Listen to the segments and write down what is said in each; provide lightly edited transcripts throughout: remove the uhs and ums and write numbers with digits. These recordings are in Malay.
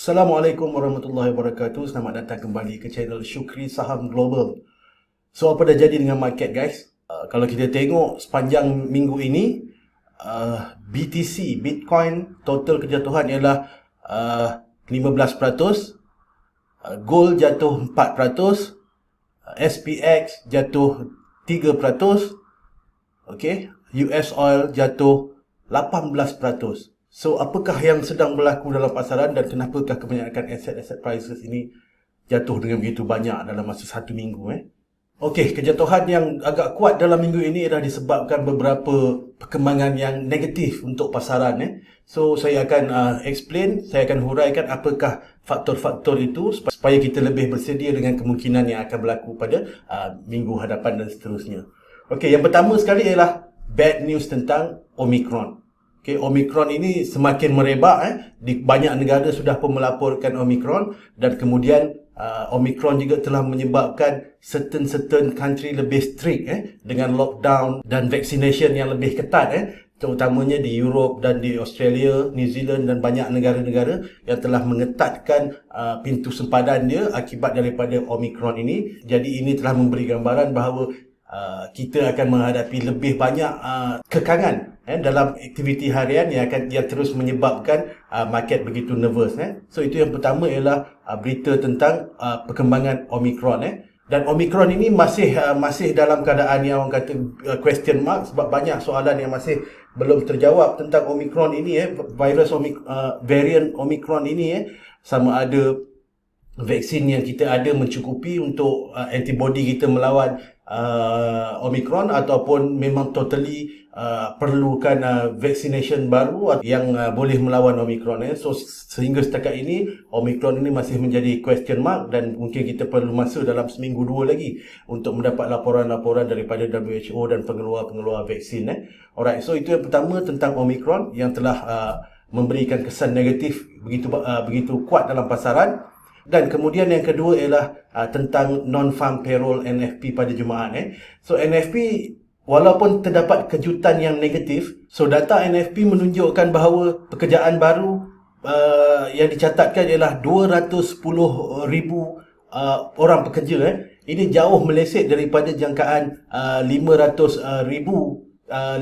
Assalamualaikum warahmatullahi wabarakatuh. Selamat datang kembali ke channel Syukri Saham Global. So, apa dah jadi dengan market, guys? Kalau kita tengok sepanjang minggu ini, BTC, Bitcoin, total kejatuhan ialah 15%, Gold jatuh 4%, SPX jatuh 3%, okay? US Oil jatuh 18%. So, apakah yang sedang berlaku dalam pasaran dan kenapakah kebanyakan aset-aset prices ini jatuh dengan begitu banyak dalam masa satu minggu? Okey, kejatuhan yang agak kuat dalam minggu ini ialah disebabkan beberapa perkembangan yang negatif untuk pasaran. So, saya akan explain, saya akan huraikan apakah faktor-faktor itu supaya kita lebih bersedia dengan kemungkinan yang akan berlaku pada minggu hadapan dan seterusnya. Okey, yang pertama sekali ialah bad news tentang Omicron. Okay, Omicron ini semakin merebak. Di banyak negara sudah pun melaporkan Omicron dan kemudian Omicron juga telah menyebabkan certain country lebih strict dengan lockdown dan vaccination yang lebih ketat terutamanya di Europe dan di Australia, New Zealand dan banyak negara-negara yang telah mengetatkan pintu sempadan dia akibat daripada Omicron ini. Jadi ini telah memberi gambaran bahawa kita akan menghadapi lebih banyak kekangan dalam aktiviti harian yang terus menyebabkan market begitu nervous. So itu yang pertama ialah berita tentang perkembangan Omicron. Dan Omicron ini masih dalam keadaan yang orang kata question mark sebab banyak soalan yang masih belum terjawab tentang Omicron ini. Varian Omicron ini sama ada vaksin yang kita ada mencukupi untuk antibody kita melawan Omicron ataupun memang totally perlukan vaccination baru yang boleh melawan Omicron. So sehingga setakat ini Omicron ini masih menjadi question mark dan mungkin kita perlu masa dalam seminggu dua lagi untuk mendapat laporan-laporan daripada WHO dan pengeluar-pengeluar vaksin. Alright, so itu yang pertama tentang Omicron yang telah memberikan kesan negatif begitu kuat dalam pasaran. Dan kemudian yang kedua ialah tentang non-farm payroll NFP pada Jumaat. So NFP walaupun terdapat kejutan yang negatif, so data NFP menunjukkan bahawa pekerjaan baru yang dicatatkan ialah 210,000 orang pekerja. Ini jauh meleset daripada jangkaan 500,000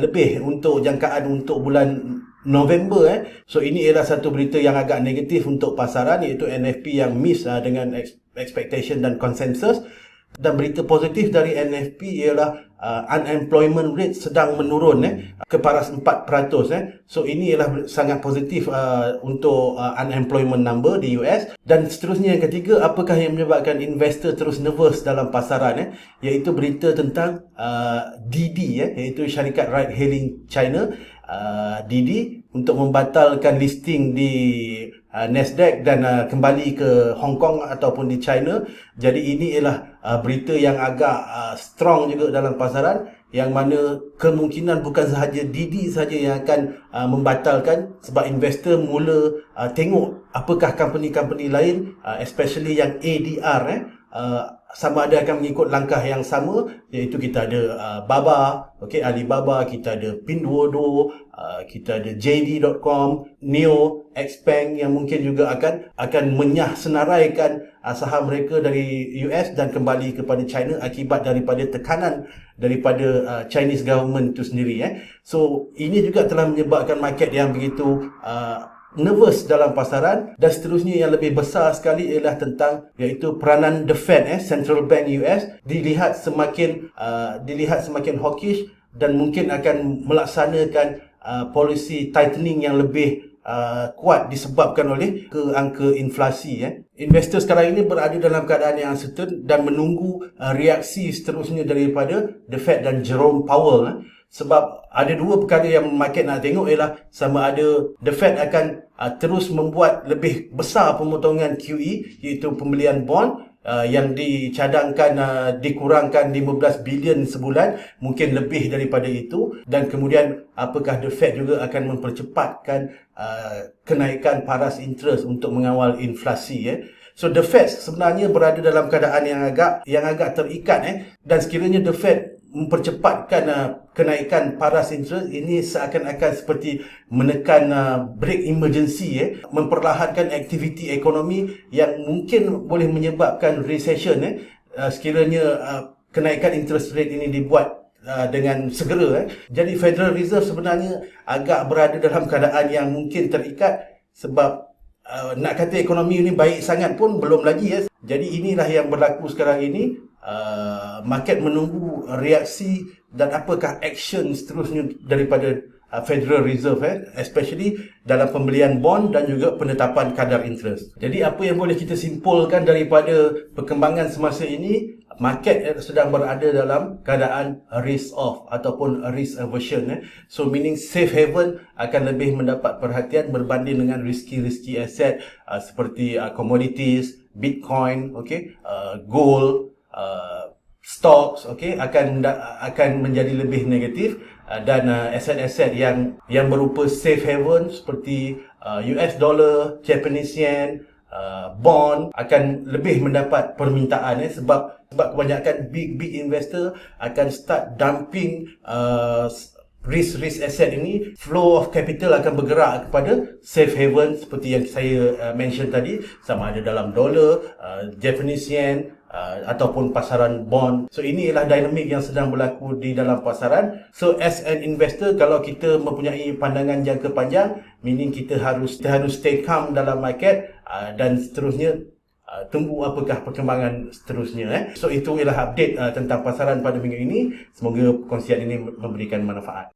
lebih untuk jangkaan untuk bulan November. So ini ialah satu berita yang agak negatif untuk pasaran, iaitu NFP yang miss dengan expectation dan consensus. Dan berita positif dari NFP ialah unemployment rate sedang menurun ke paras 4%. So ini ialah sangat positif untuk unemployment number di US. Dan seterusnya yang ketiga, apakah yang menyebabkan investor terus nervous dalam pasaran, iaitu berita tentang Didi, iaitu syarikat ride hailing China, Didi, untuk membatalkan listing di Nasdaq dan kembali ke Hong Kong ataupun di China. Jadi ini ialah berita yang agak strong juga dalam pasaran, yang mana kemungkinan bukan sahaja Didi sahaja yang akan membatalkan, sebab investor mula tengok apakah company-company lain, especially yang ADR, sama ada akan mengikut langkah yang sama, iaitu kita ada Baba, Alibaba, kita ada Pinduoduo, kita ada JD.com, Neo, Xpeng yang mungkin juga akan menyah senaraikan saham mereka dari US dan kembali kepada China akibat daripada tekanan daripada Chinese government itu sendiri. So ini juga telah menyebabkan market yang begitu nervous dalam pasaran. Dan seterusnya yang lebih besar sekali ialah tentang iaitu peranan the Fed, Central Bank US, dilihat semakin hawkish dan mungkin akan melaksanakan polisi tightening yang lebih kuat disebabkan oleh angka inflasi. Investor sekarang ini berada dalam keadaan yang uncertain dan menunggu reaksi seterusnya daripada the Fed dan Jerome Powell. Sebab ada dua perkara yang market nak tengok ialah sama ada the Fed akan terus membuat lebih besar pemotongan QE, iaitu pembelian bond yang dicadangkan dikurangkan 15 bilion sebulan, mungkin lebih daripada itu. Dan kemudian apakah the Fed juga akan mempercepatkan kenaikan paras interest untuk mengawal inflasi. So the Fed sebenarnya berada dalam keadaan yang agak terikat dan sekiranya the Fed mempercepatkan kenaikan paras interest ini seakan-akan seperti menekan brake emergency, memperlahankan aktiviti ekonomi yang mungkin boleh menyebabkan recession, sekiranya kenaikan interest rate ini dibuat dengan segera. Jadi Federal Reserve sebenarnya agak berada dalam keadaan yang mungkin terikat, sebab nak kata ekonomi ini baik sangat pun belum lagi. Jadi inilah yang berlaku sekarang ini. Market menunggu reaksi dan apakah action seterusnya daripada Federal Reserve, especially dalam pembelian bond dan juga penetapan kadar interest. Jadi apa yang boleh kita simpulkan daripada perkembangan semasa ini, market sedang berada dalam keadaan risk off ataupun risk aversion. So meaning safe haven akan lebih mendapat perhatian berbanding dengan risky asset seperti commodities, Bitcoin, gold, stocks, akan menjadi lebih negatif, dan aset-aset yang berupa safe haven seperti US dollar, Japanese yen, bond akan lebih mendapat permintaan, sebab kebanyakan big investor akan start dumping risk asset ini. Flow of capital akan bergerak kepada safe haven seperti yang saya mention tadi, sama ada dalam dolar, Japanese yen, ataupun pasaran bond. So ini ialah dinamik yang sedang berlaku di dalam pasaran. So as an investor, kalau kita mempunyai pandangan jangka panjang, meaning kita harus stay calm dalam market, dan seterusnya tunggu apakah perkembangan seterusnya. So itu ialah update tentang pasaran pada minggu ini. Semoga perkongsian ini memberikan manfaat.